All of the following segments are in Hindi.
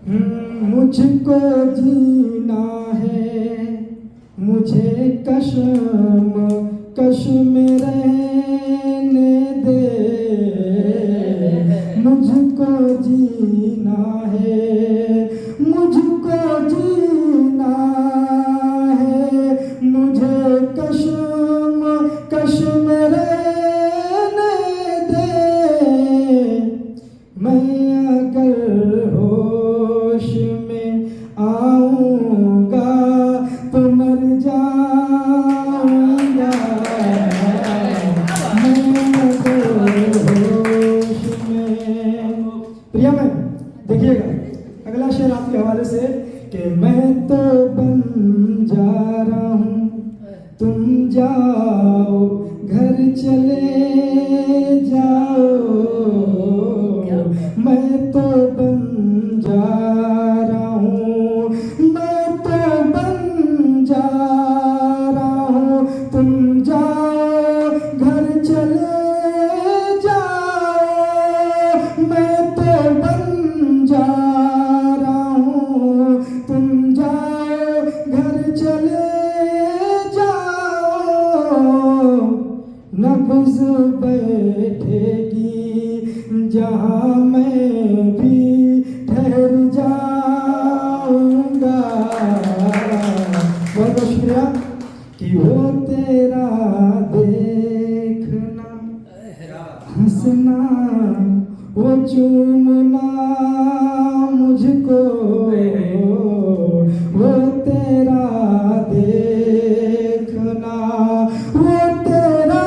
मुझको जीना है, मुझे कश्म में रहने दे। मुझको जीना है, मुझको जीना है, मुझे कश्म में रहने दे। मैं अगर होश में आऊंगा तो मर जाऊंगा। मैं अगर होश में, प्रिया में देखिएगा अगला शेर आपके हवाले से कि मैं तो बन जा रहा हूँ, तुम जाओ घर चले जाओ। मैं तो बन जा रहा हूँ, मैं तो बन जा रहा हूँ, तुम जाओ घर चले जाओ। मैं तो बन जा रहा हूँ, तुम जाओ घर चले जाओ। नब्ज़ बैठेगी जहाँ मैं भी ठहर जाऊंगा। बहुत बहुत शुक्रिया कि वो तेरा देखना, हंसना, वो चूमना मुझको, वो तेरा देखना, वो तेरा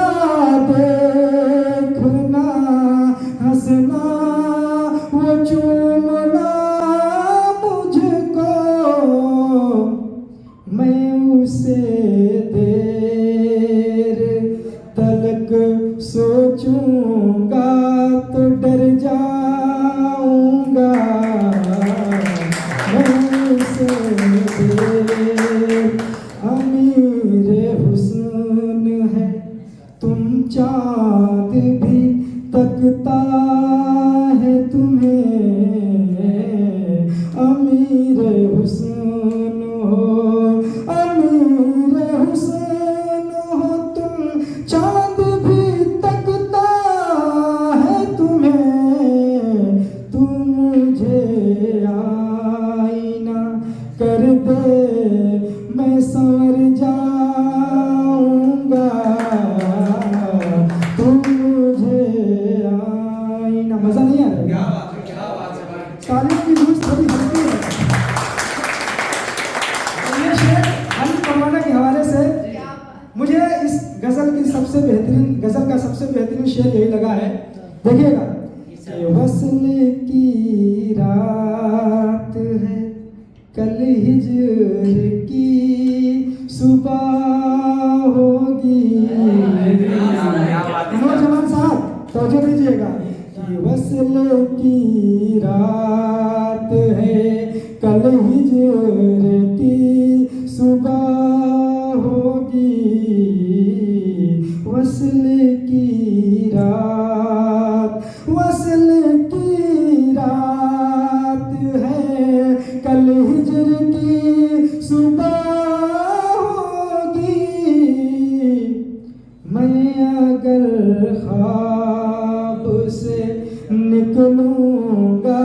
देखना, हंसना, वो चूमना मुझको। मैं उसे देर तलक सोचूंगा तो डर जाऊंगा। मैं उसे देर, अमीर हुस्न है, तुम चाँद भी तकता है तुम्हें। अमीर हुस्न हो, अमीर हुस्न हो, तुम चाँद भी तकता है तुम्हें। तुम मुझे आईना कर दे, मैं संवर जाऊंगा। तुम मुझे आईना, मजा नहीं आ रहा? तालियों की गूंज थोड़ी हल्की है। ये शेर अली परवाना के हवाले से मुझे इस गजल की सबसे बेहतरीन, गजल का सबसे बेहतरीन शेर यही लगा है। देखिएगा, वसल की रात है, कल हिजर की सुबह होगी। नौजवान साहब तवज्जो दीजिएगा कि वसल की रात है, कल हिजर की सुबह होगी। वसल की रात, वसल की रात है, कल हिजर की सुबह होगी। मैं अगर ख्वाब से निकलूंगा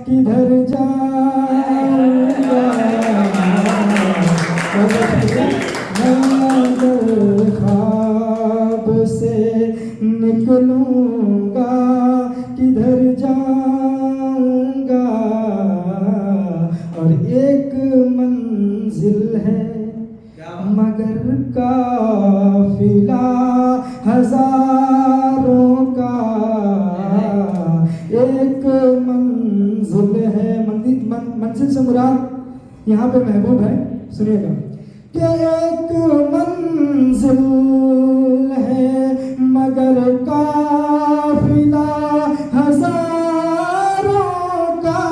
किधर जाऊंगा। मैं अगर ख्वाब से निकलूंगा किधर जाऊंगा। और एक मंजिल है मगर काफिला हजारों का। एक मंजिल है, मंजिल से मुराद यहाँ पे महबूब है। सुनिएगा कि एक मंजिल है मगर काफिला हजारों का।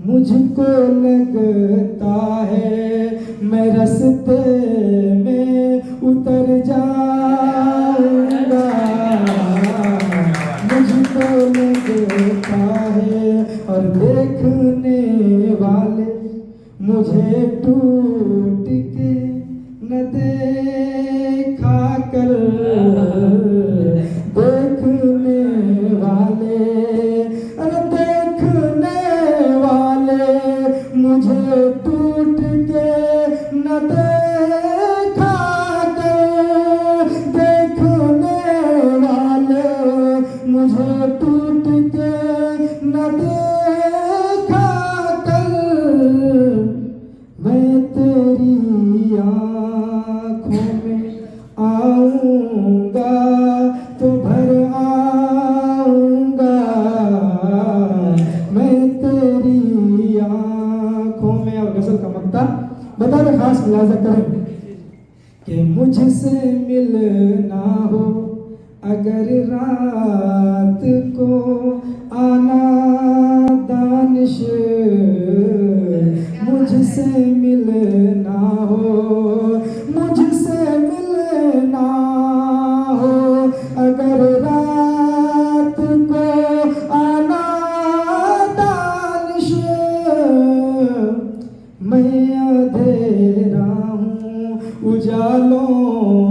मुझको लगता है मैं रास्ते में उतर जाऊंगा। मुझको लगता है और पर देखने वाले मुझे टूट के न देखा कर। देखने वाले, अरे देखने वाले मुझे टूट के न देखा कर। देखने वाले मुझे टूट के न देखा कर। मैं तेरी आँखों में आऊंगा तो भर आऊंगा। मैं तेरी आँखों में, और गजल का मक्ता बता दे, खास मुलाजा करें कि मुझसे मिलना हो अगर रात को आना दानिश। मुझसे मिलना हो, मुझसे मिलना हो अगर रात को आना दानिश। मैं अंधेरा हूँ उजालों